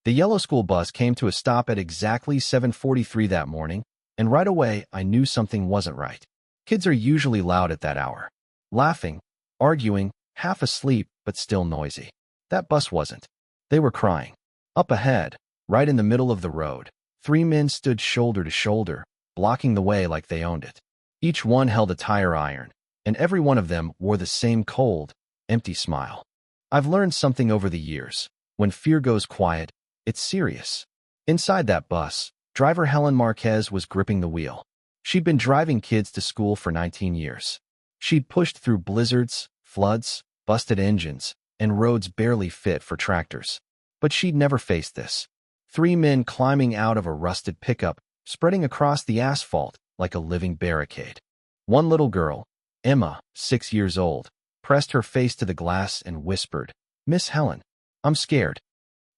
The yellow school bus came to a stop at exactly 7:43 that morning, and right away I knew something wasn't right. Kids are usually loud at that hour. Laughing, arguing, half asleep, but still noisy. That bus wasn't. They were crying. Up ahead, right in the middle of the road, three men stood shoulder to shoulder, blocking the way like they owned it. Each one held a tire iron, and every one of them wore the same cold, empty smile. I've learned something over the years. When fear goes quiet, it's serious. Inside that bus, driver Helen Marquez was gripping the wheel. She'd been driving kids to school for 19 years. She'd pushed through blizzards, floods, busted engines, and roads barely fit for tractors. But she'd never faced this. Three men climbing out of a rusted pickup, spreading across the asphalt like a living barricade. One little girl, Emma, 6 years old, pressed her face to the glass and whispered, "Miss Helen, I'm scared."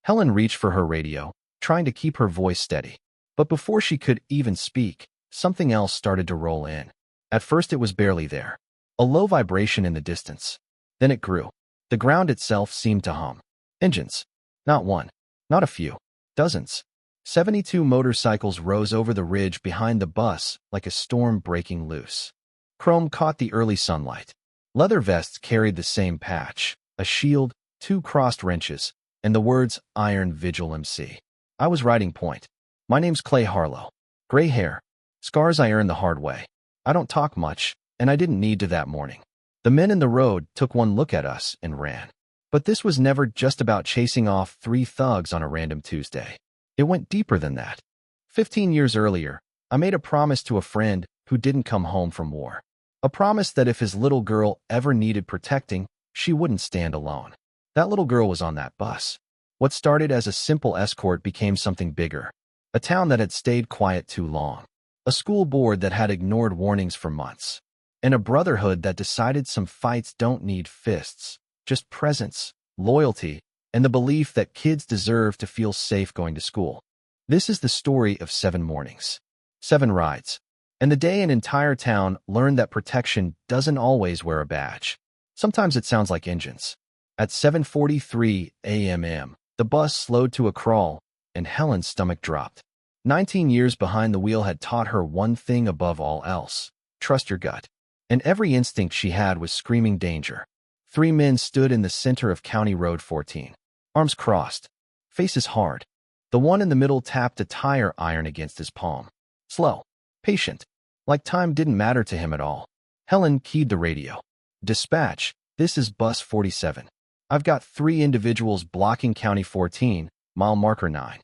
Helen reached for her radio, trying to keep her voice steady. But before she could even speak, something else started to roll in. At first it was barely there. A low vibration in the distance. Then it grew. The ground itself seemed to hum. Engines. Not one. Not a few. Dozens. 72 motorcycles rose over the ridge behind the bus like a storm breaking loose. Chrome caught the early sunlight. Leather vests carried the same patch, a shield, 2 crossed wrenches, and the words Iron Vigil MC. I was riding point. My name's Clay Harlow. Gray hair. Scars I earned the hard way. I don't talk much, and I didn't need to that morning. The men in the road took one look at us and ran. But this was never just about chasing off 3 thugs on a random Tuesday. It went deeper than that. 15 years earlier, I made a promise to a friend who didn't come home from war. A promise that if his little girl ever needed protecting, she wouldn't stand alone. That little girl was on that bus. What started as a simple escort became something bigger. A town that had stayed quiet too long. A school board that had ignored warnings for months. And a brotherhood that decided some fights don't need fists, just presence, loyalty, and the belief that kids deserve to feel safe going to school. This is the story of 7 mornings. 7 rides. And the day an entire town learned that protection doesn't always wear a badge. Sometimes it sounds like engines. At 7:43 a.m., the bus slowed to a crawl, and Helen's stomach dropped. 19 years behind the wheel had taught her one thing above all else: trust your gut. And every instinct she had was screaming danger. 3 men stood in the center of County Road 14. Arms crossed. Faces hard. The one in the middle tapped a tire iron against his palm. Slow. Patient. Like time didn't matter to him at all. Helen keyed the radio. "Dispatch, this is Bus 47. I've got 3 individuals blocking County 14, mile marker 9.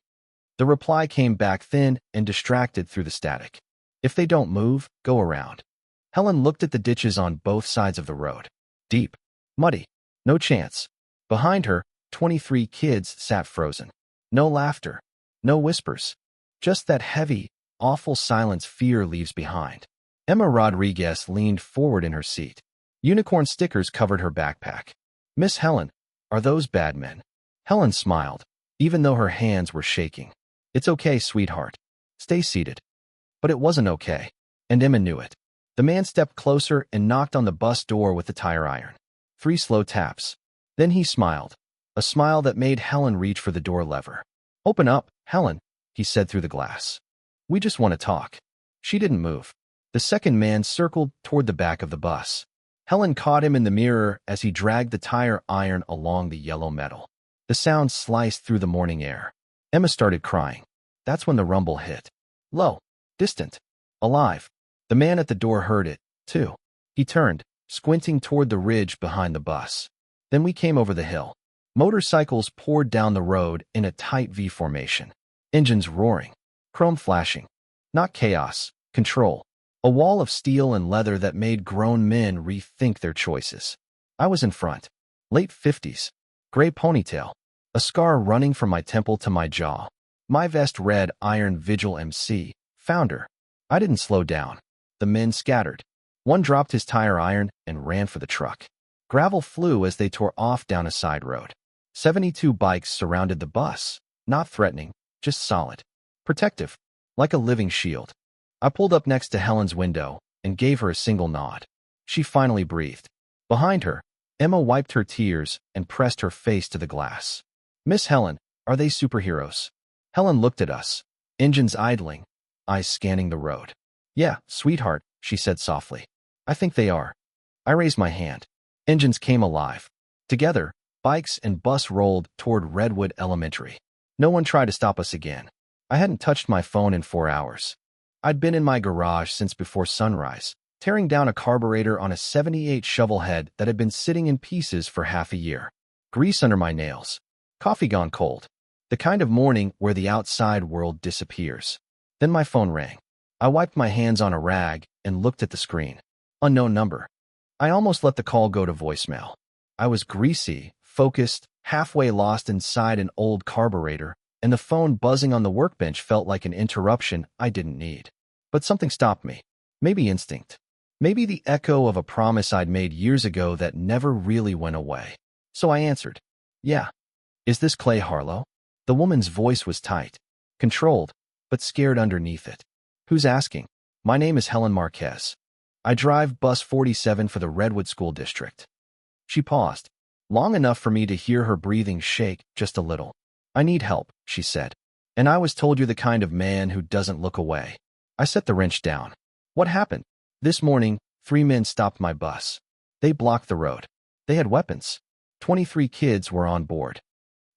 The reply came back thin and distracted through the static. "If they don't move, go around." Helen looked at the ditches on both sides of the road. Deep. Muddy. No chance. Behind her, 23 kids sat frozen. No laughter. No whispers. Just that heavy, awful silence fear leaves behind. Emma Rodriguez leaned forward in her seat. Unicorn stickers covered her backpack. "Miss Helen, are those bad men?" Helen smiled, even though her hands were shaking. "It's okay, sweetheart. Stay seated." But it wasn't okay, and Emma knew it. The man stepped closer and knocked on the bus door with the tire iron. 3 slow taps. Then he smiled, a smile that made Helen reach for the door lever. "Open up, Helen," he said through the glass. "We just want to talk." She didn't move. The second man circled toward the back of the bus. Helen caught him in the mirror as he dragged the tire iron along the yellow metal. The sound sliced through the morning air. Emma started crying. That's when the rumble hit. Low, distant, alive. The man at the door heard it, too. He turned, squinting toward the ridge behind the bus. Then we came over the hill. Motorcycles poured down the road in a tight V formation. Engines roaring. Chrome flashing. Not chaos, control. A wall of steel and leather that made grown men rethink their choices. I was in front. Late 50s. Gray ponytail. A scar running from my temple to my jaw. My vest read Iron Vigil MC, founder. I didn't slow down. The men scattered. One dropped his tire iron and ran for the truck. Gravel flew as they tore off down a side road. 72 bikes surrounded the bus, not threatening, just solid. Protective, like a living shield. I pulled up next to Helen's window and gave her a single nod. She finally breathed. Behind her, Emma wiped her tears and pressed her face to the glass. "Miss Helen, Are they superheroes? Helen looked at us, engines idling, eyes scanning the road. Yeah, sweetheart, she said softly. I think they are. I raised my hand. Engines came alive. Together, bikes and bus rolled toward Redwood Elementary. No one tried to stop us again. I hadn't touched my phone in 4 hours. I'd been in my garage since before sunrise, tearing down a carburetor on a '78 shovelhead that had been sitting in pieces for half a year. Grease under my nails. Coffee gone cold. The kind of morning where the outside world disappears. Then my phone rang. I wiped my hands on a rag and looked at the screen. Unknown number. I almost let the call go to voicemail. I was greasy, focused, halfway lost inside an old carburetor, and the phone buzzing on the workbench felt like an interruption I didn't need. But something stopped me. Maybe instinct. Maybe the echo of a promise I'd made years ago that never really went away. So I answered. Yeah. Is this Clay Harlow? The woman's voice was tight, controlled, but scared underneath it. Who's asking? My name is Helen Marquez. I drive bus 47 for the Redwood School District. She paused, long enough for me to hear her breathing shake just a little. I need help, she said. And I was told you're the kind of man who doesn't look away. I set the wrench down. What happened? This morning, 3 men stopped my bus. They blocked the road. They had weapons. 23 kids were on board.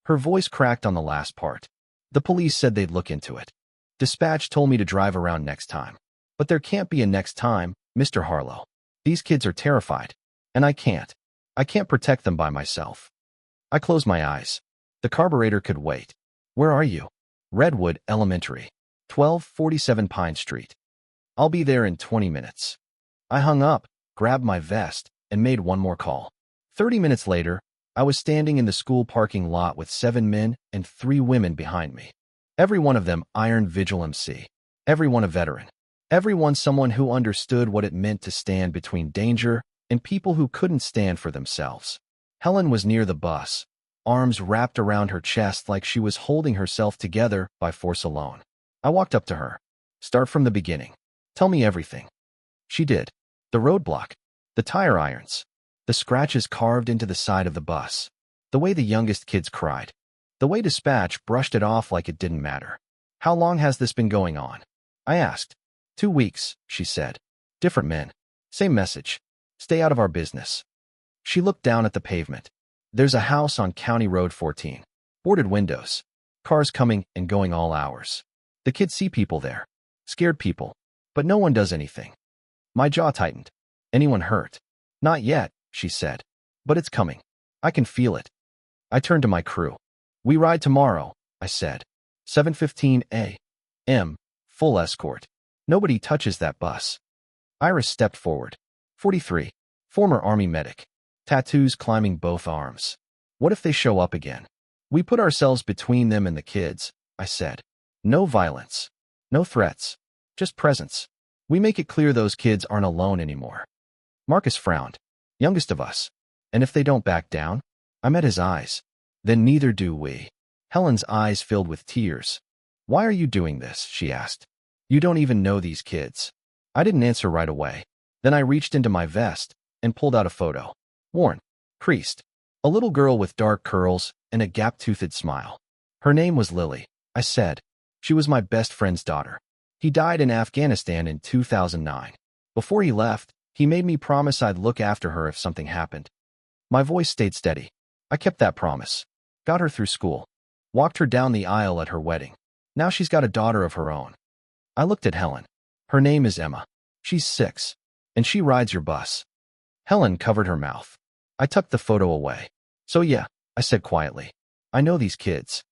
Her voice cracked on the last part. The police said they'd look into it. Dispatch told me to drive around next time. But there can't be a next time, Mr. Harlow. These kids are terrified. And I can't. I can't protect them by myself. I closed my eyes. The carburetor could wait. Where are you? Redwood Elementary. 1247 Pine Street. I'll be there in 20 minutes. I hung up, grabbed my vest, and made one more call. 30 minutes later, I was standing in the school parking lot with 7 men and 3 women behind me. Every one of them Iron Vigil MC. Every one a veteran. Every one someone who understood what it meant to stand between danger and people who couldn't stand for themselves. Helen was near the bus, arms wrapped around her chest like she was holding herself together by force alone. I walked up to her. Start from the beginning. Tell me everything. She did. The roadblock. The tire irons. The scratches carved into the side of the bus. The way the youngest kids cried. The way dispatch brushed it off like it didn't matter. How long has this been going on? I asked. 2 weeks, she said. Different men. Same message. Stay out of our business. She looked down at the pavement. There's a house on County Road 14. Boarded windows. Cars coming and going all hours. The kids see people there. Scared people. But no one does anything. My jaw tightened. Anyone hurt? Not yet, she said. But it's coming. I can feel it. I turned to my crew. We ride tomorrow, I said. 7:15 a.m. Full escort. Nobody touches that bus. Iris stepped forward. 43. Former Army medic. Tattoos climbing both arms. What if they show up again? We put ourselves between them and the kids, I said. No violence. No threats. Just presence. We make it clear those kids aren't alone anymore. Marcus frowned. Youngest of us. And if they don't back down? I met his eyes. Then neither do we. Helen's eyes filled with tears. Why are you doing this? She asked. You don't even know these kids. I didn't answer right away. Then I reached into my vest and pulled out a photo. Worn. Creased. A little girl with dark curls and a gap-toothed smile. Her name was Lily, I said. She was my best friend's daughter. He died in Afghanistan in 2009. Before he left, he made me promise I'd look after her if something happened. My voice stayed steady. I kept that promise. Got her through school. Walked her down the aisle at her wedding. Now she's got a daughter of her own. I looked at Helen. Her name is Emma. She's 6. And she rides your bus. Helen covered her mouth. I tucked the photo away. So yeah, I said quietly. I know these kids.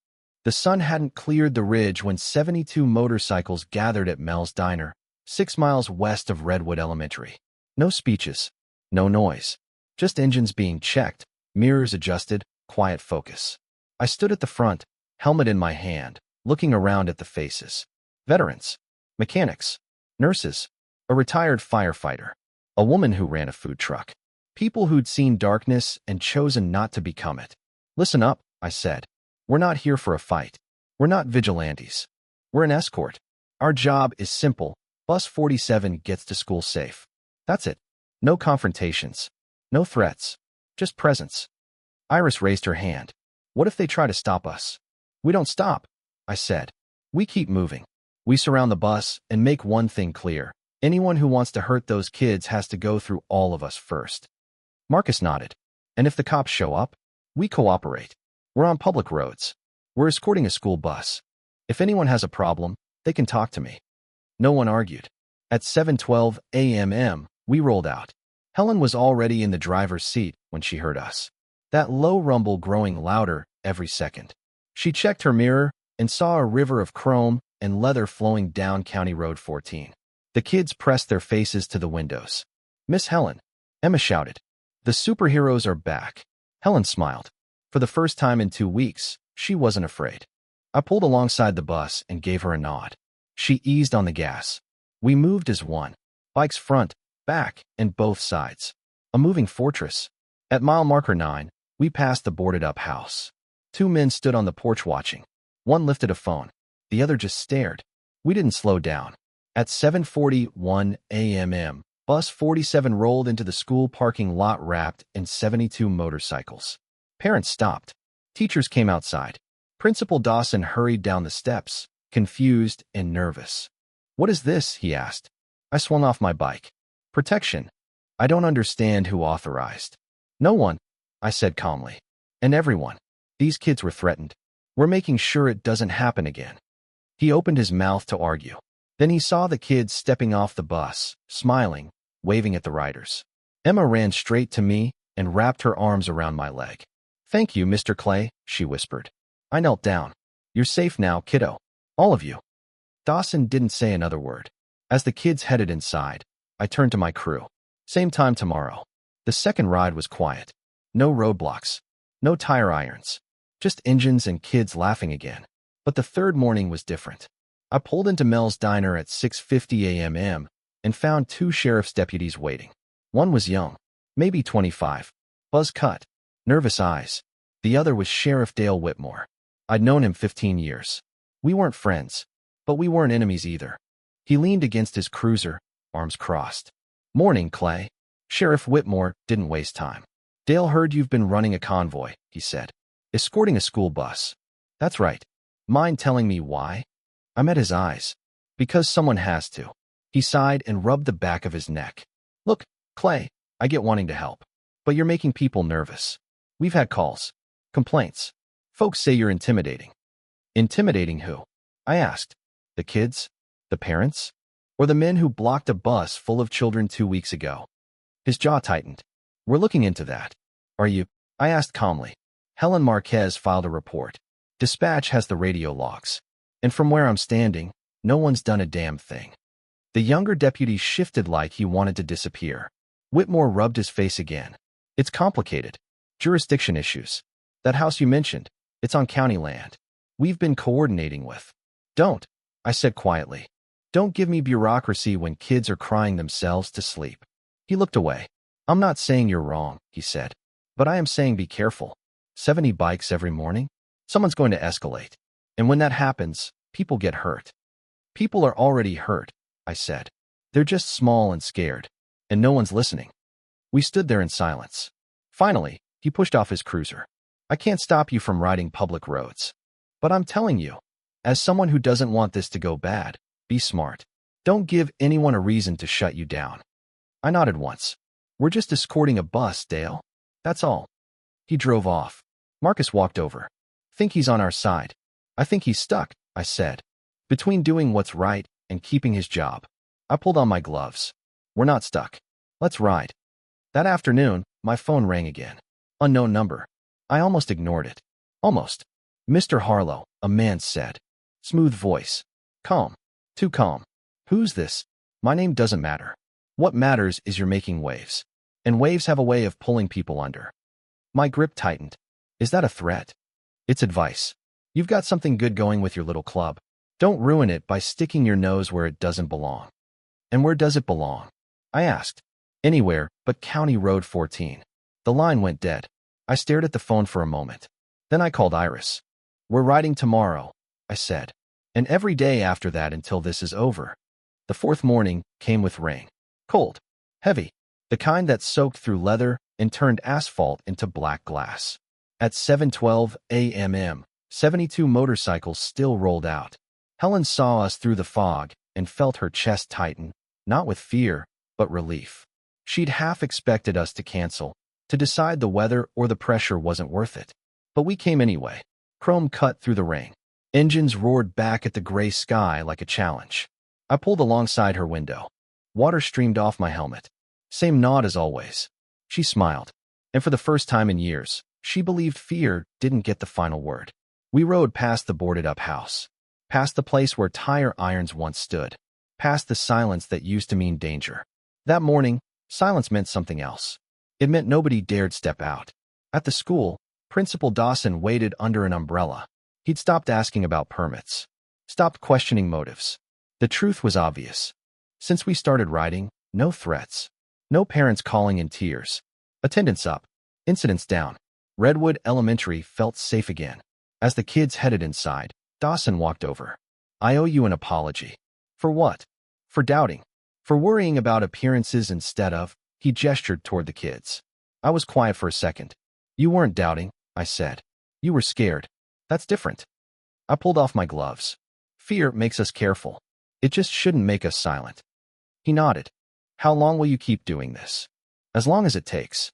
The sun hadn't cleared the ridge when 72 motorcycles gathered at Mel's Diner, 6 miles west of Redwood Elementary. No speeches. No noise. Just engines being checked, mirrors adjusted, quiet focus. I stood at the front, helmet in my hand, looking around at the faces. Veterans. Mechanics. Nurses. A retired firefighter. A woman who ran a food truck. People who'd seen darkness and chosen not to become it. Listen up, I said. We're not here for a fight. We're not vigilantes. We're an escort. Our job is simple. Bus 47 gets to school safe. That's it. No confrontations. No threats. Just presence. Iris raised her hand. What if they try to stop us? We don't stop, I said. We keep moving. We surround the bus and make one thing clear. Anyone who wants to hurt those kids has to go through all of us first. Marcus nodded. And if the cops show up, we cooperate. We're on public roads. We're escorting a school bus. If anyone has a problem, they can talk to me. No one argued. At 7:12 a.m., we rolled out. Helen was already in the driver's seat when she heard us. That low rumble growing louder every second. She checked her mirror and saw a river of chrome and leather flowing down County Road 14. The kids pressed their faces to the windows. "Miss Helen," Emma shouted. "The superheroes are back." Helen smiled. For the first time in 2 weeks, she wasn't afraid. I pulled alongside the bus and gave her a nod. She eased on the gas. We moved as one. Bikes front, back, and both sides. A moving fortress. At mile marker 9, we passed the boarded-up house. 2 men stood on the porch watching. One lifted a phone. The other just stared. We didn't slow down. At 7:41 a.m., Bus 47 rolled into the school parking lot wrapped in 72 motorcycles. Parents stopped. Teachers came outside. Principal Dawson hurried down the steps, confused and nervous. "What is this?" he asked. I swung off my bike. "Protection. I don't understand who authorized." "No one," I said calmly. "And everyone. These kids were threatened. We're making sure it doesn't happen again." He opened his mouth to argue. Then he saw the kids stepping off the bus, smiling, waving at the riders. Emma ran straight to me and wrapped her arms around my leg. "Thank you, Mr. Clay," she whispered. I knelt down. "You're safe now, kiddo. All of you." Dawson didn't say another word. As the kids headed inside, I turned to my crew. "Same time tomorrow." The second ride was quiet. No roadblocks. No tire irons. Just engines and kids laughing again. But the third morning was different. I pulled into Mel's diner at 6:50 a.m. and found 2 sheriff's deputies waiting. One was young, maybe 25, buzz-cut, nervous eyes. The other was Sheriff Dale Whitmore. I'd known him 15 years. We weren't friends, but we weren't enemies either. He leaned against his cruiser, arms crossed. "Morning, Clay." Sheriff Whitmore didn't waste time. "Dale heard you've been running a convoy," he said. "Escorting a school bus." "That's right." "Mind telling me why?" I met his eyes. "Because someone has to." He sighed and rubbed the back of his neck. "Look, Clay, I get wanting to help. But you're making people nervous. We've had calls. Complaints. Folks say you're intimidating." "Intimidating who?" I asked. "The kids? The parents? Or the men who blocked a bus full of children 2 weeks ago?" His jaw tightened. "We're looking into that." "Are you?" I asked calmly. "Helen Marquez filed a report. Dispatch has the radio logs. And from where I'm standing, no one's done a damn thing." The younger deputy shifted like he wanted to disappear. Whitmore rubbed his face again. "It's complicated. Jurisdiction issues. That house you mentioned, it's on county land. We've been coordinating with." "Don't," I said quietly. "Don't give me bureaucracy when kids are crying themselves to sleep." He looked away. "I'm not saying you're wrong," he said. "But I am saying be careful. 70 bikes every morning? Someone's going to escalate. And when that happens, people get hurt." "People are already hurt," I said. "They're just small and scared. And no one's listening." We stood there in silence. Finally, he pushed off his cruiser. "I can't stop you from riding public roads. But I'm telling you, as someone who doesn't want this to go bad, be smart. Don't give anyone a reason to shut you down." I nodded once. "We're just escorting a bus, Dale. That's all." He drove off. Marcus walked over. "Think he's on our side." "I think he's stuck," I said. "Between doing what's right and keeping his job." I pulled on my gloves. "We're not stuck. Let's ride." That afternoon, my phone rang again. Unknown number. I almost ignored it. Almost. "Mr. Harlow," a man said. Smooth voice. Calm. Too calm. "Who's this?" "My name doesn't matter. What matters is you're making waves. And waves have a way of pulling people under." My grip tightened. "Is that a threat?" "It's advice. You've got something good going with your little club. Don't ruin it by sticking your nose where it doesn't belong." "And where does it belong?" I asked. "Anywhere but County Road 14. The line went dead. I stared at the phone for a moment. Then I called Iris. "We're riding tomorrow," I said. "And every day after that until this is over." The fourth morning came with rain. Cold. Heavy. The kind that soaked through leather and turned asphalt into black glass. At 7:12 a.m., 72 motorcycles still rolled out. Helen saw us through the fog and felt her chest tighten, not with fear, but relief. She'd half expected us to cancel, to decide the weather or the pressure wasn't worth it. But we came anyway. Chrome cut through the rain. Engines roared back at the gray sky like a challenge. I pulled alongside her window. Water streamed off my helmet. Same nod as always. She smiled. And for the first time in years, she believed fear didn't get the final word. We rode past the boarded-up house. Past the place where tire irons once stood. Past the silence that used to mean danger. That morning, silence meant something else. It meant nobody dared step out. At the school, Principal Dawson waited under an umbrella. He'd stopped asking about permits. Stopped questioning motives. The truth was obvious. Since we started riding, no threats. No parents calling in tears. Attendance up. Incidents down. Redwood Elementary felt safe again. As the kids headed inside, Dawson walked over. I owe you an apology. For what? For doubting. For worrying about appearances instead of, he gestured toward the kids. I was quiet for a second. You weren't doubting, I said. You were scared. That's different. I pulled off my gloves. Fear makes us careful. It just shouldn't make us silent. He nodded. How long will you keep doing this? As long as it takes.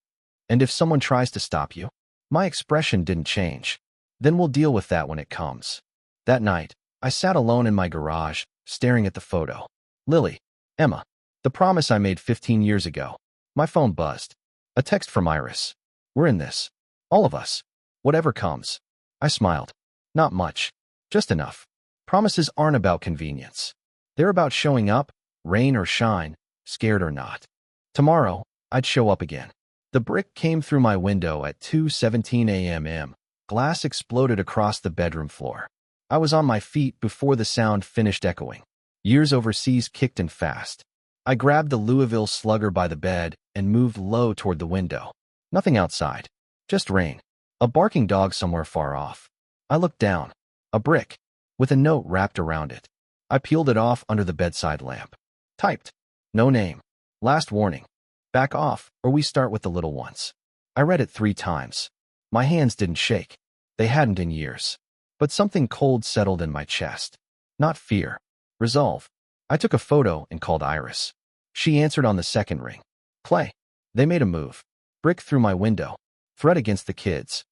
And if someone tries to stop you? My expression didn't change. Then we'll deal with that when it comes. That night, I sat alone in my garage, staring at the photo. Lily. Emma. The promise I made 15 years ago. My phone buzzed. A text from Iris. We're in this. All of us. Whatever comes. I smiled. Not much. Just enough. Promises aren't about convenience. They're about showing up, rain or shine, scared or not. Tomorrow, I'd show up again. The brick came through my window at 2:17 a.m. Glass exploded across the bedroom floor. I was on my feet before the sound finished echoing. Years overseas kicked in fast. I grabbed the Louisville Slugger by the bed and moved low toward the window. Nothing outside. Just rain. A barking dog somewhere far off. I looked down. A brick. With a note wrapped around it. I peeled it off under the bedside lamp. Typed. No name. Last warning. Back off, or we start with the little ones. I read it 3 times. My hands didn't shake. They hadn't in years. But something cold settled in my chest. Not fear. Resolve. I took a photo and called Iris. She answered on the second ring. Clay. They made a move. Brick through my window. Threat against the kids.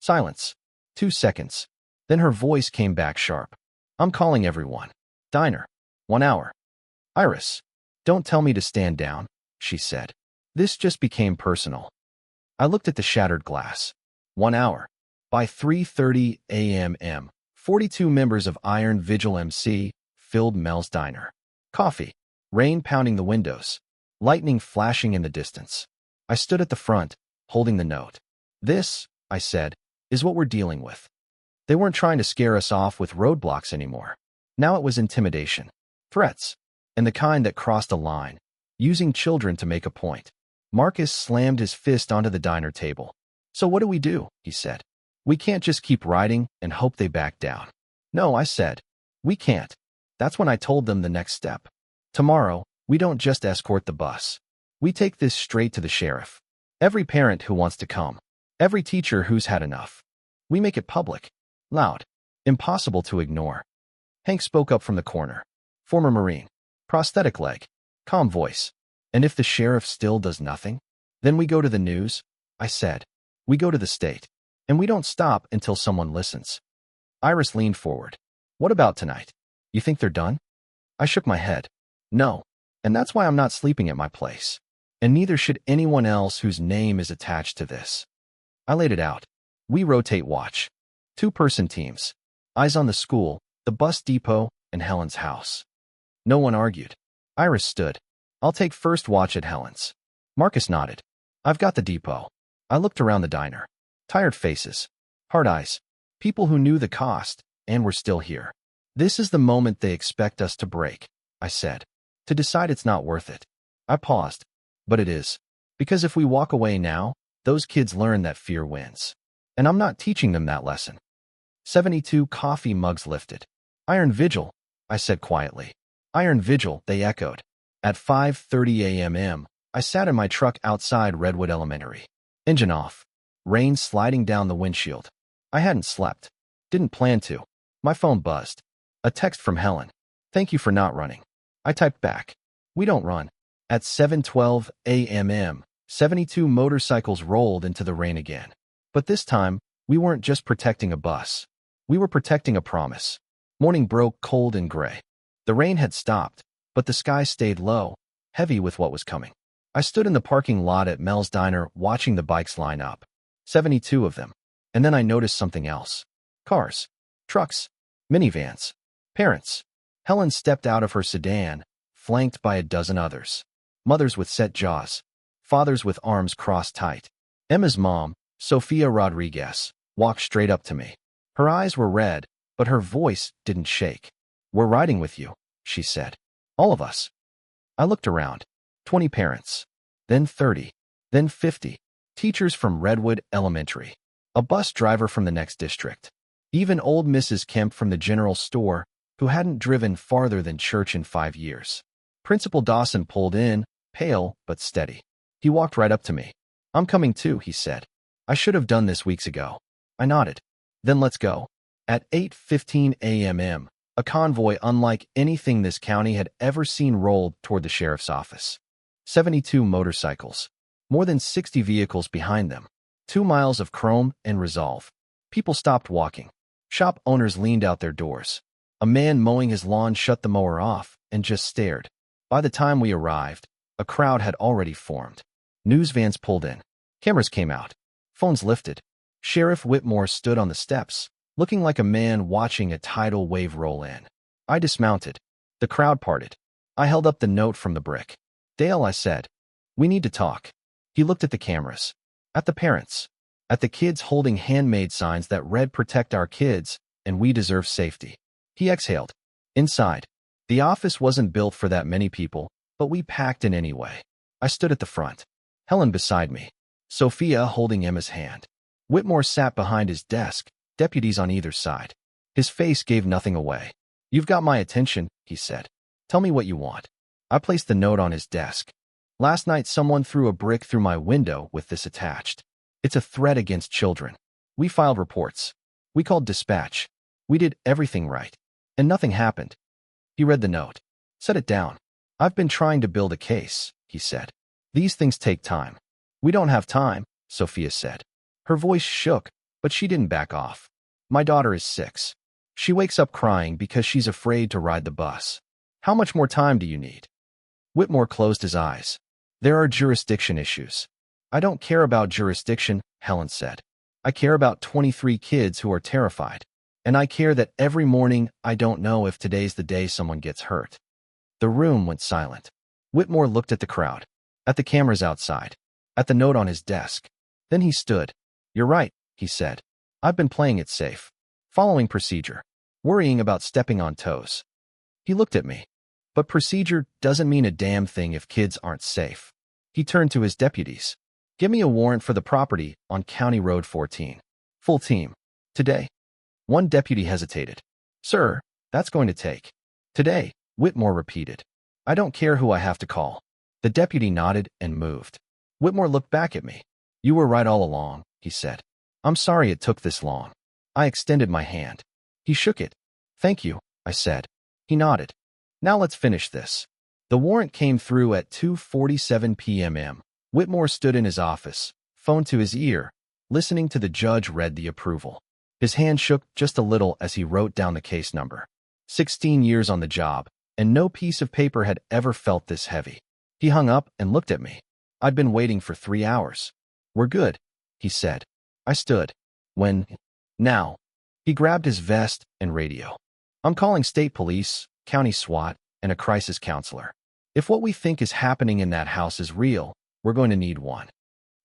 Silence. 2 seconds. Then her voice came back sharp. I'm calling everyone. Diner. 1 hour. Iris. Don't tell me to stand down, she said. This just became personal. I looked at the shattered glass. 1 hour. By 3:30 a.m., 42 members of Iron Vigil MC filled Mel's diner. Coffee. Rain pounding the windows. Lightning flashing in the distance. I stood at the front, holding the note. This, I said, is what we're dealing with. They weren't trying to scare us off with roadblocks anymore. Now it was intimidation. Threats. And the kind that crossed a line. Using children to make a point. Marcus slammed his fist onto the diner table. So what do? He said. We can't just keep riding and hope they back down. No, I said. We can't. That's when I told them the next step. Tomorrow, we don't just escort the bus. We take this straight to the sheriff. Every parent who wants to come. Every teacher who's had enough. We make it public. Loud. Impossible to ignore. Hank spoke up from the corner. Former Marine. Prosthetic leg. Calm voice. And if the sheriff still does nothing? Then we go to the news, I said. We go to the state. And we don't stop until someone listens. Iris leaned forward. What about tonight? You think they're done? I shook my head. No. And that's why I'm not sleeping at my place. And neither should anyone else whose name is attached to this. I laid it out. We rotate watch. 2-person teams. Eyes on the school, the bus depot, and Helen's house. No one argued. Iris stood. I'll take first watch at Helen's. Marcus nodded. I've got the depot. I looked around the diner. Tired faces. Hard eyes. People who knew the cost, and were still here. This is the moment they expect us to break, I said. To decide it's not worth it. I paused. But it is. Because if we walk away now, those kids learn that fear wins. And I'm not teaching them that lesson. 72 coffee mugs lifted. Iron Vigil, I said quietly. Iron Vigil, they echoed. At 5:30 a.m., I sat in my truck outside Redwood Elementary. Engine off. Rain sliding down the windshield. I hadn't slept. Didn't plan to. My phone buzzed. A text from Helen. Thank you for not running. I typed back. We don't run. At 7:12 a.m., 72 motorcycles rolled into the rain again. But this time, we weren't just protecting a bus. We were protecting a promise. Morning broke cold and gray. The rain had stopped, but the sky stayed low, heavy with what was coming. I stood in the parking lot at Mel's Diner watching the bikes line up. 72 of them. And then I noticed something else. Cars. Trucks. Minivans. Parents. Helen stepped out of her sedan, flanked by a dozen others. Mothers with set jaws. Fathers with arms crossed tight. Emma's mom, Sofia Rodriguez, walked straight up to me. Her eyes were red, but her voice didn't shake. We're riding with you, she said. All of us. I looked around. 20 parents. Then 30. Then 50. Teachers from Redwood Elementary. A bus driver from the next district. Even old Mrs. Kemp from the general store, who hadn't driven farther than church in 5 years. Principal Dawson pulled in, pale but steady. He walked right up to me. I'm coming too, he said. I should have done this weeks ago. I nodded. Then let's go. At 8:15 a.m., a convoy unlike anything this county had ever seen rolled toward the sheriff's office. 72 motorcycles. More than 60 vehicles behind them. 2 miles of chrome and resolve. People stopped walking. Shop owners leaned out their doors. A man mowing his lawn shut the mower off and just stared. By the time we arrived, a crowd had already formed. News vans pulled in. Cameras came out. Phones lifted. Sheriff Whitmore stood on the steps, looking like a man watching a tidal wave roll in. I dismounted. The crowd parted. I held up the note from the brick. Dale, I said, we need to talk. He looked at the cameras. At the parents. At the kids holding handmade signs that read protect our kids, and we deserve safety. He exhaled. Inside. The office wasn't built for that many people, but we packed in anyway. I stood at the front. Helen beside me. Sophia holding Emma's hand. Whitmore sat behind his desk, deputies on either side. His face gave nothing away. You've got my attention, he said. Tell me what you want. I placed the note on his desk. Last night someone threw a brick through my window with this attached. It's a threat against children. We filed reports. We called dispatch. We did everything right. And nothing happened. He read the note. Set it down. I've been trying to build a case, he said. These things take time. We don't have time, Sophia said. Her voice shook, but she didn't back off. My daughter is 6. She wakes up crying because she's afraid to ride the bus. How much more time do you need? Whitmore closed his eyes. There are jurisdiction issues. I don't care about jurisdiction, Helen said. I care about 23 kids who are terrified. And I care that every morning I don't know if today's the day someone gets hurt. The room went silent. Whitmore looked at the crowd. At the cameras outside. At the note on his desk. Then he stood. You're right, he said. I've been playing it safe. Following procedure. Worrying about stepping on toes. He looked at me. But procedure doesn't mean a damn thing if kids aren't safe. He turned to his deputies. Give me a warrant for the property on County Road 14. Full team. Today. One deputy hesitated. Sir, that's going to take. Today, Whitmore repeated. I don't care who I have to call. The deputy nodded and moved. Whitmore looked back at me. You were right all along, he said. I'm sorry it took this long. I extended my hand. He shook it. Thank you, I said. He nodded. Now let's finish this. The warrant came through at 2:47 p.m. Whitmore stood in his office, phone to his ear, listening to the judge read the approval. His hand shook just a little as he wrote down the case number. 16 years on the job, and no piece of paper had ever felt this heavy. He hung up and looked at me. I'd been waiting for 3 hours. We're good, he said. I stood. When? Now. He grabbed his vest and radio. I'm calling state police, county SWAT, and a crisis counselor. If what we think is happening in that house is real, we're going to need one.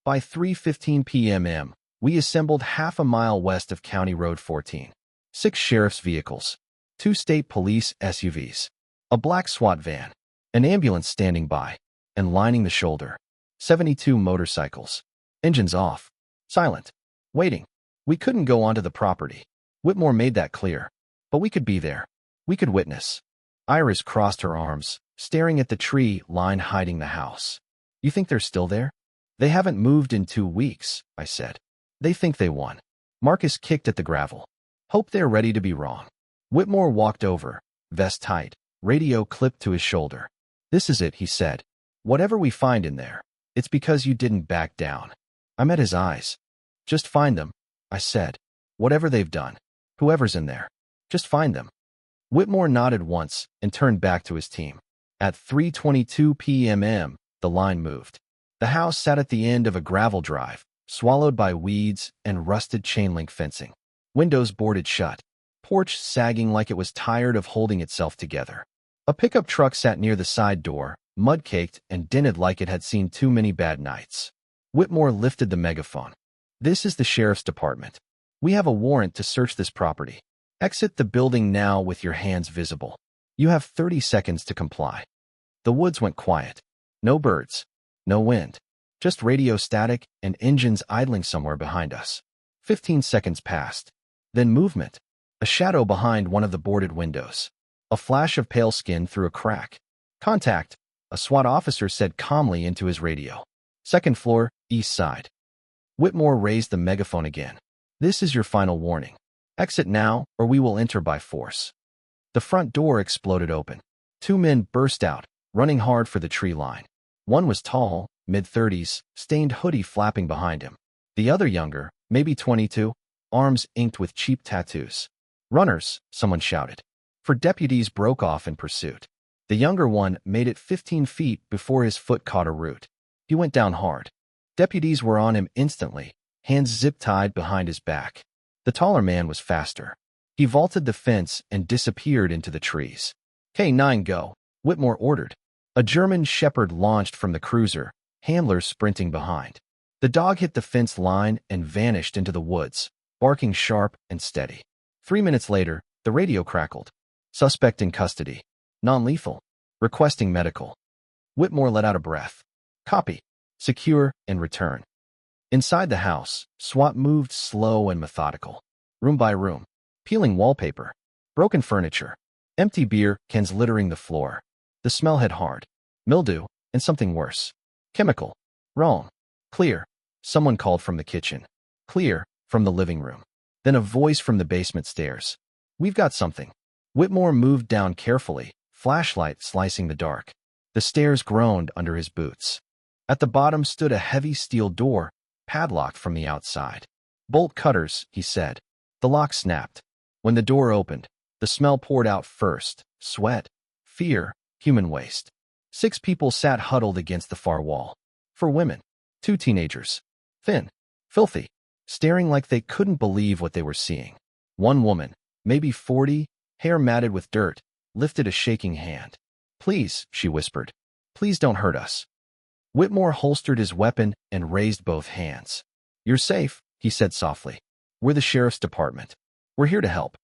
By 3:15 p.m., we assembled half a mile west of County Road 14. 6 sheriff's vehicles, 2 state police SUVs, a black SWAT van, an ambulance standing by, and lining the shoulder. 72 motorcycles. Engines off. Silent. Waiting. We couldn't go onto the property. Whitmore made that clear. But we could be there. We could witness. Iris crossed her arms, staring at the tree line hiding the house. You think they're still there? They haven't moved in 2 weeks, I said. They think they won. Marcus kicked at the gravel. Hope they're ready to be wrong. Whitmore walked over, vest tight, radio clipped to his shoulder. This is it, he said. Whatever we find in there, it's because you didn't back down. I met his eyes. Just find them, I said. Whatever they've done, whoever's in there, just find them. Whitmore nodded once and turned back to his team. At 3:22 p.m., the line moved. The house sat at the end of a gravel drive, swallowed by weeds and rusted chain-link fencing. Windows boarded shut. Porch sagging like it was tired of holding itself together. A pickup truck sat near the side door, mud-caked and dented like it had seen too many bad nights. Whitmore lifted the megaphone. This is the sheriff's department. We have a warrant to search this property. Exit the building now with your hands visible. You have 30 seconds to comply. The woods went quiet. No birds. No wind. Just radio static and engines idling somewhere behind us. 15 seconds passed. Then movement. A shadow behind one of the boarded windows. A flash of pale skin through a crack. Contact, a SWAT officer said calmly into his radio. Second floor, east side. Whitmore raised the megaphone again. This is your final warning. Exit now, or we will enter by force. The front door exploded open. Two men burst out, running hard for the tree line. One was tall, mid-30s, stained hoodie flapping behind him. The other younger, maybe 22, arms inked with cheap tattoos. Runners, someone shouted. For deputies broke off in pursuit. The younger one made it 15 feet before his foot caught a root. He went down hard. Deputies were on him instantly, hands zip-tied behind his back. The taller man was faster. He vaulted the fence and disappeared into the trees. K9 go, Whitmore ordered. A German shepherd launched from the cruiser, handlers sprinting behind. The dog hit the fence line and vanished into the woods, barking sharp and steady. 3 minutes later, the radio crackled. Suspect in custody. Non-lethal. Requesting medical. Whitmore let out a breath. Copy. Secure and return. Inside the house, SWAT moved slow and methodical. Room by room. Peeling wallpaper. Broken furniture. Empty beer cans littering the floor. The smell hit hard. Mildew and something worse. Chemical. Wrong. Clear. Someone called from the kitchen. Clear from the living room. Then a voice from the basement stairs. We've got something. Whitmore moved down carefully, flashlight slicing the dark. The stairs groaned under his boots. At the bottom stood a heavy steel door, padlocked from the outside. Bolt cutters, he said. The lock snapped. When the door opened, the smell poured out first. Sweat, fear, human waste. 6 people sat huddled against the far wall. 4 women. 2 teenagers. Thin. Filthy. Staring like they couldn't believe what they were seeing. 1 woman, maybe 40, hair matted with dirt, lifted a shaking hand. Please, she whispered. Please don't hurt us. Whitmore holstered his weapon and raised both hands. You're safe, he said softly. We're the sheriff's department. We're here to help.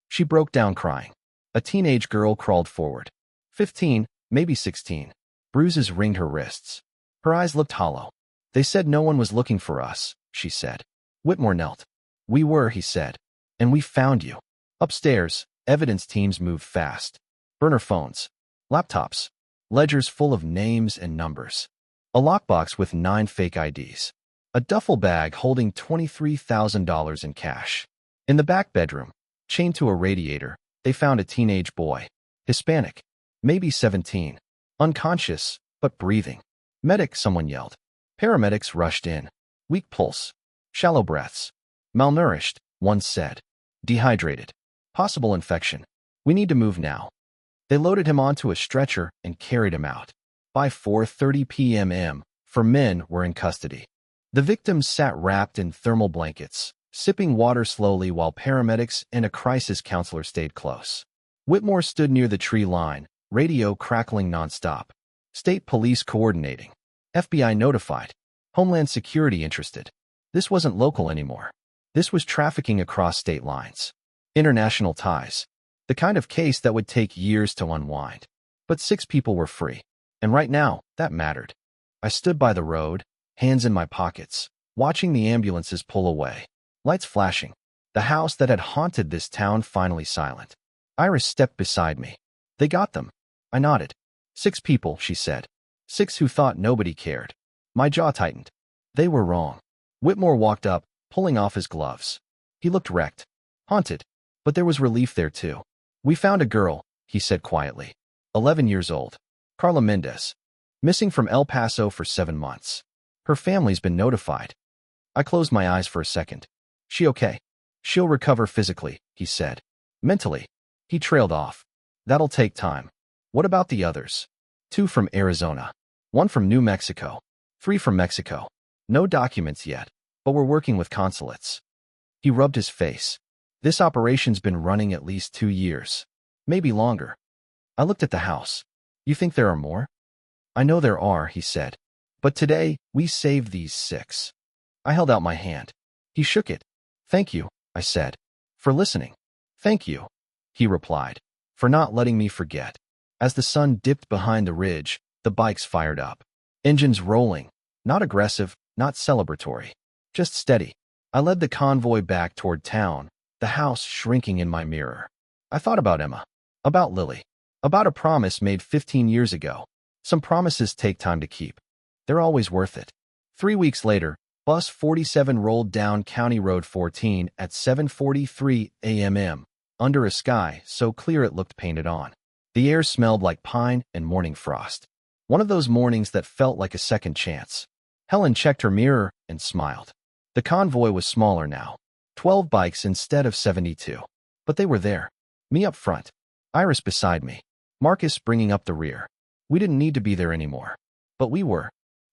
She broke down crying. A teenage girl crawled forward. 15, maybe 16. Bruises ringed her wrists. Her eyes looked hollow. They said no one was looking for us, she said. Whitmore knelt. We were, he said. And we found you. Upstairs, evidence teams moved fast. Burner phones. Laptops. Ledgers full of names and numbers. A lockbox with 9 fake IDs. A duffel bag holding $23,000 in cash. In the back bedroom, chained to a radiator, they found a teenage boy. Hispanic. Maybe 17. Unconscious, but breathing. Medic, someone yelled. Paramedics rushed in. Weak pulse. Shallow breaths. Malnourished, one said. Dehydrated. Possible infection. We need to move now. They loaded him onto a stretcher and carried him out. By 4:30 p.m., 4 men were in custody. The victims sat wrapped in thermal blankets, sipping water slowly while paramedics and a crisis counselor stayed close. Whitmore stood near the tree line, radio crackling nonstop. State police coordinating. FBI notified. Homeland Security interested. This wasn't local anymore. This was trafficking across state lines. International ties. The kind of case that would take years to unwind. But 6 people were free. And right now, that mattered. I stood by the road, hands in my pockets, watching the ambulances pull away. Lights flashing. The house that had haunted this town finally silent. Iris stepped beside me. They got them. I nodded. 6 people, she said. 6 who thought nobody cared. My jaw tightened. They were wrong. Whitmore walked up, pulling off his gloves. He looked wrecked. Haunted. But there was relief there too. We found a girl, he said quietly. 11 years old. Carla Mendez. Missing from El Paso for 7 months. Her family's been notified. I closed my eyes for a second. She okay? She'll recover physically, he said. Mentally. He trailed off. That'll take time. What about the others? 2 from Arizona. 1 from New Mexico. 3 from Mexico. No documents yet, but we're working with consulates. He rubbed his face. This operation's been running at least 2 years. Maybe longer. I looked at the house. You think there are more? I know there are, he said. But today, we saved these 6. I held out my hand. He shook it. Thank you, I said. For listening. Thank you, he replied. For not letting me forget. As the sun dipped behind the ridge, the bikes fired up. Engines rolling. Not aggressive, not celebratory. Just steady. I led the convoy back toward town, the house shrinking in my mirror. I thought about Emma. About Lily. About a promise made 15 years ago. Some promises take time to keep. They're always worth it. 3 weeks later, Bus 47 rolled down County Road 14 at 7:43 a.m. under a sky so clear it looked painted on. The air smelled like pine and morning frost. One of those mornings that felt like a second chance. Helen checked her mirror and smiled. The convoy was smaller now. 12 bikes instead of 72. But they were there. Me up front. Iris beside me. Marcus bringing up the rear. We didn't need to be there anymore. But we were.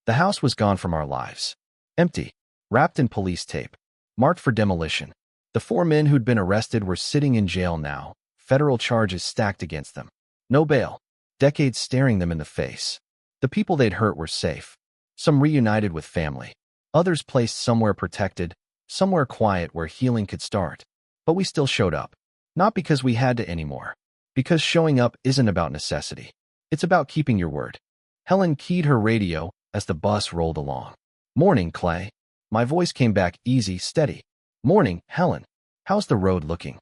The house was gone from our lives. Empty. Wrapped in police tape. Marked for demolition. The 4 men who'd been arrested were sitting in jail now. Federal charges stacked against them. No bail. Decades staring them in the face. The people they'd hurt were safe. Some reunited with family. Others placed somewhere protected. Somewhere quiet where healing could start. But we still showed up. Not because we had to anymore. Because showing up isn't about necessity. It's about keeping your word. Helen keyed her radio as the bus rolled along. Morning, Clay. My voice came back easy, steady. Morning, Helen. How's the road looking?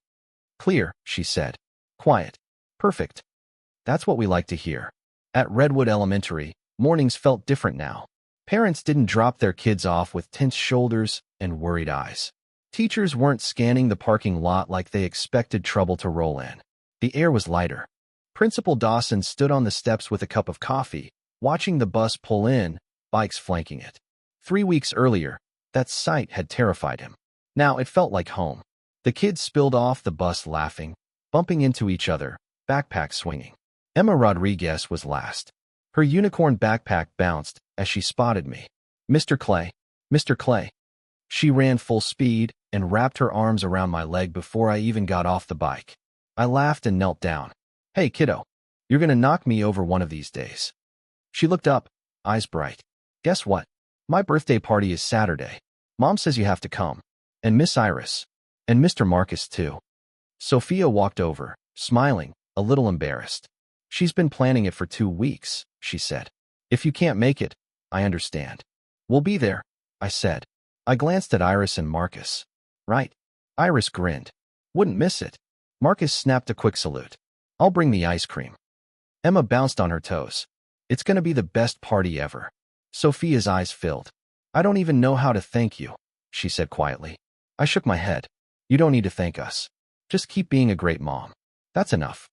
Clear, she said. Quiet. Perfect. That's what we like to hear. At Redwood Elementary, mornings felt different now. Parents didn't drop their kids off with tense shoulders and worried eyes. Teachers weren't scanning the parking lot like they expected trouble to roll in. The air was lighter. Principal Dawson stood on the steps with a cup of coffee, watching the bus pull in, bikes flanking it. 3 weeks earlier, that sight had terrified him. Now it felt like home. The kids spilled off the bus laughing, bumping into each other, backpacks swinging. Emma Rodriguez was last. Her unicorn backpack bounced as she spotted me. Mr. Clay, Mr. Clay. She ran full speed and wrapped her arms around my leg before I even got off the bike. I laughed and knelt down. Hey, kiddo, you're gonna knock me over one of these days. She looked up, eyes bright. Guess what? My birthday party is Saturday. Mom says you have to come. And Miss Iris. And Mr. Marcus, too. Sophia walked over, smiling, a little embarrassed. She's been planning it for 2 weeks, she said. If you can't make it, I understand. We'll be there, I said. I glanced at Iris and Marcus. Right. Iris grinned. Wouldn't miss it. Marcus snapped a quick salute. I'll bring the ice cream. Emma bounced on her toes. It's gonna be the best party ever. Sophia's eyes filled. I don't even know how to thank you, she said quietly. I shook my head. You don't need to thank us. Just keep being a great mom. That's enough.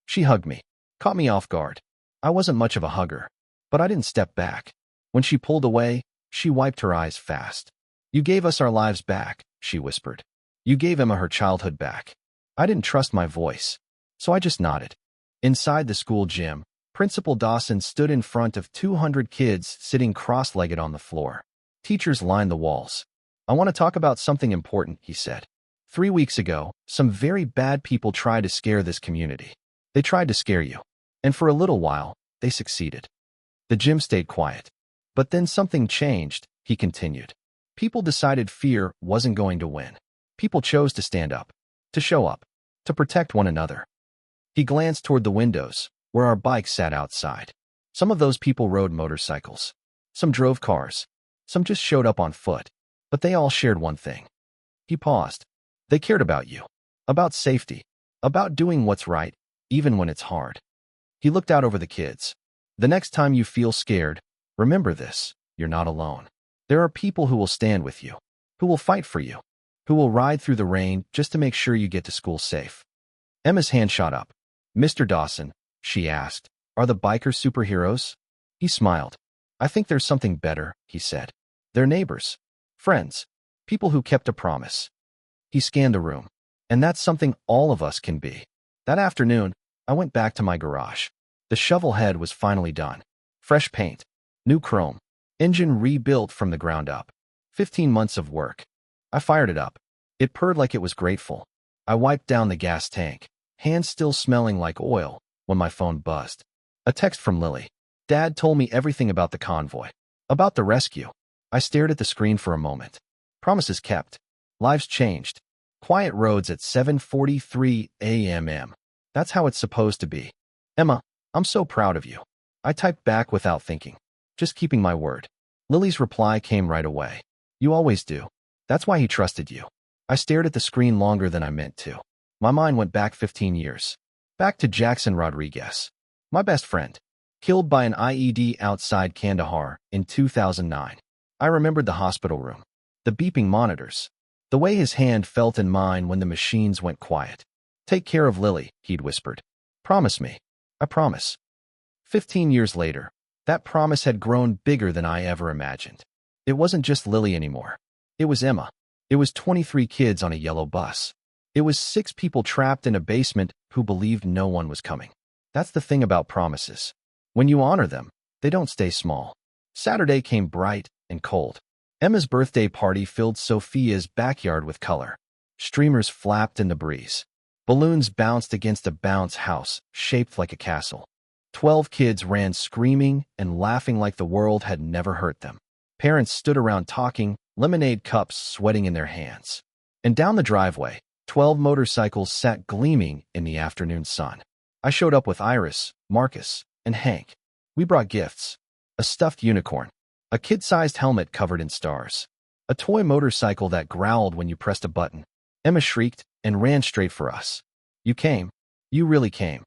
She hugged me. Caught me off guard. I wasn't much of a hugger, but I didn't step back. When she pulled away, she wiped her eyes fast. You gave us our lives back, she whispered. You gave Emma her childhood back. I didn't trust my voice, so I just nodded. Inside the school gym, Principal Dawson stood in front of 200 kids sitting cross-legged on the floor. Teachers lined the walls. I want to talk about something important, he said. 3 weeks ago, some very bad people tried to scare this community. They tried to scare you. And for a little while, they succeeded. The gym stayed quiet. But then something changed, he continued. People decided fear wasn't going to win. People chose to stand up, to show up, to protect one another. He glanced toward the windows, where our bikes sat outside. Some of those people rode motorcycles. Some drove cars. Some just showed up on foot. But they all shared one thing. He paused. They cared about you. About safety. About doing what's right, even when it's hard. He looked out over the kids. The next time you feel scared, remember this. You're not alone. There are people who will stand with you. Who will fight for you. who will ride through the rain just to make sure you get to school safe. Emma's hand shot up. Mr. Dawson, she asked, are the bikers superheroes? He smiled. I think there's something better, he said. They're neighbors, friends, people who kept a promise. He scanned the room. And that's something all of us can be. That afternoon, I went back to my garage. The shovel head was finally done. Fresh paint, new chrome, engine rebuilt from the ground up. 15 months of work. I fired it up. It purred like it was grateful. I wiped down the gas tank, hands still smelling like oil, when my phone buzzed. A text from Lily. Dad told me everything about the convoy, about the rescue. I stared at the screen for a moment. Promises kept. Lives changed. Quiet roads at 7:43 a.m. That's how it's supposed to be. Emma, I'm so proud of you. I typed back without thinking. Just keeping my word. Lily's reply came right away. You always do. That's why he trusted you. I stared at the screen longer than I meant to. My mind went back 15 years. Back to Jackson Rodriguez. My best friend. Killed by an IED outside Kandahar in 2009. I remembered the hospital room. The beeping monitors. The way his hand felt in mine when the machines went quiet. Take care of Lily, he'd whispered. Promise me. I promise. 15 years later, that promise had grown bigger than I ever imagined. It wasn't just Lily anymore. It was Emma. It was 23 kids on a yellow bus. It was 6 people trapped in a basement who believed no one was coming. That's the thing about promises. When you honor them, they don't stay small. Saturday came bright and cold. Emma's birthday party filled Sophia's backyard with color. Streamers flapped in the breeze. Balloons bounced against a bounce house shaped like a castle. 12 kids ran screaming and laughing like the world had never hurt them. Parents stood around talking, lemonade cups sweating in their hands. And down the driveway, 12 motorcycles sat gleaming in the afternoon sun. I showed up with Iris, Marcus, and Hank. We brought gifts. A stuffed unicorn. A kid-sized helmet covered in stars. A toy motorcycle that growled when you pressed a button. Emma shrieked and ran straight for us. You came. You really came.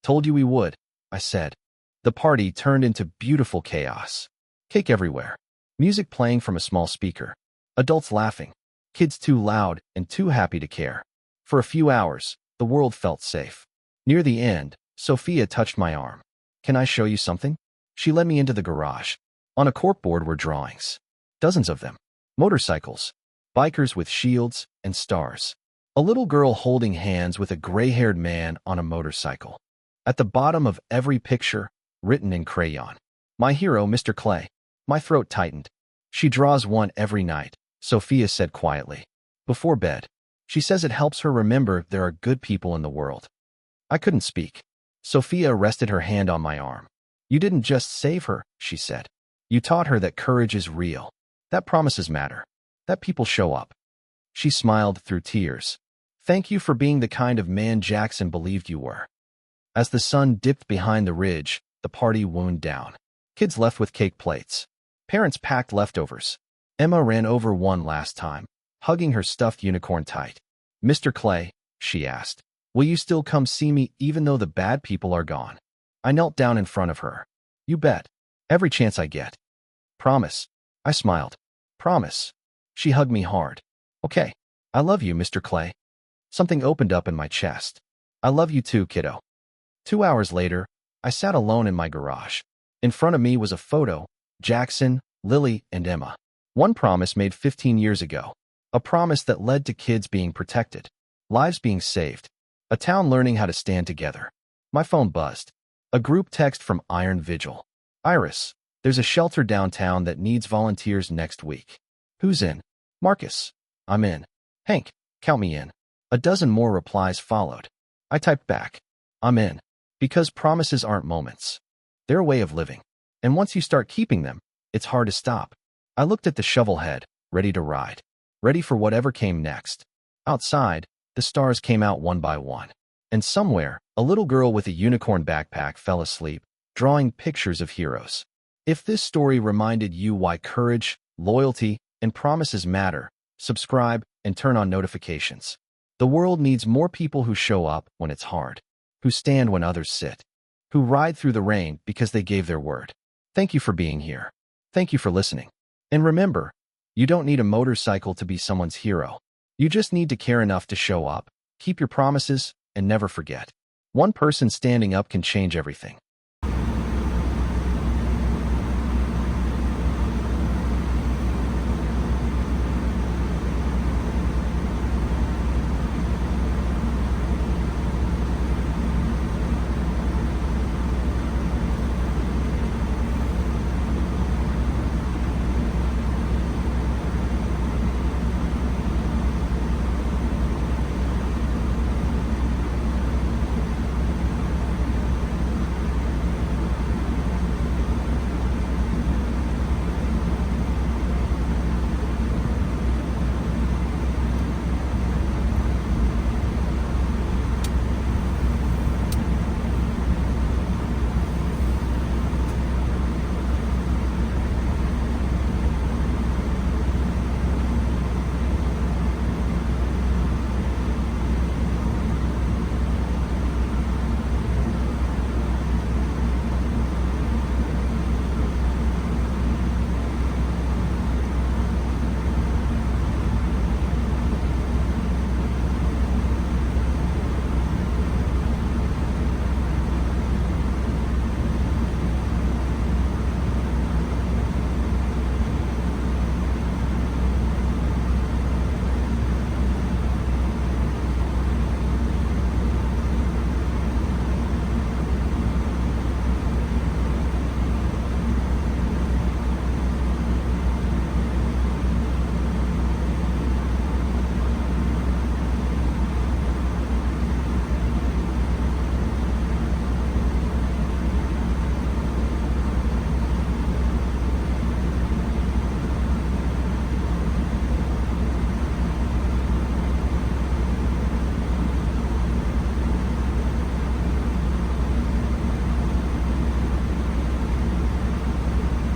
Told you we would, I said. The party turned into beautiful chaos. Cake everywhere. Music playing from a small speaker. Adults laughing. Kids too loud and too happy to care. For a few hours, the world felt safe. Near the end, Sophia touched my arm. Can I show you something? She led me into the garage. On a corkboard were drawings. Dozens of them. Motorcycles. Bikers with shields and stars. A little girl holding hands with a gray-haired man on a motorcycle. At the bottom of every picture, written in crayon. My hero, Mr. Clay. My throat tightened. She draws one every night, Sophia said quietly. Before bed. She says it helps her remember there are good people in the world. I couldn't speak. Sophia rested her hand on my arm. You didn't just save her, she said. You taught her that courage is real. That promises matter. That people show up. She smiled through tears. Thank you for being the kind of man Jackson believed you were. As the sun dipped behind the ridge, the party wound down. Kids left with cake plates. Parents packed leftovers. Emma ran over one last time, hugging her stuffed unicorn tight. Mr. Clay, she asked, will you still come see me even though the bad people are gone? I knelt down in front of her. You bet. Every chance I get. Promise. I smiled. Promise. She hugged me hard. Okay. I love you, Mr. Clay. Something opened up in my chest. I love you too, kiddo. 2 hours later, I sat alone in my garage. In front of me was a photo, Jackson, Lily, and Emma. One promise made 15 years ago. A promise that led to kids being protected, lives being saved, a town learning how to stand together. My phone buzzed. A group text from Iron Vigil. Iris, there's a shelter downtown that needs volunteers next week. Who's in? Marcus. I'm in. Hank, count me in. A dozen more replies followed. I typed back. I'm in. Because promises aren't moments. They're a way of living. And once you start keeping them, it's hard to stop. I looked at the shovel head, ready to ride. Ready for whatever came next. Outside, the stars came out one by one. And somewhere, a little girl with a unicorn backpack fell asleep, drawing pictures of heroes. If this story reminded you why courage, loyalty, and promises matter, subscribe and turn on notifications. The world needs more people who show up when it's hard, who stand when others sit, who ride through the rain because they gave their word. Thank you for being here. Thank you for listening. And remember, you don't need a motorcycle to be someone's hero. You just need to care enough to show up, keep your promises, and never forget. One person standing up can change everything.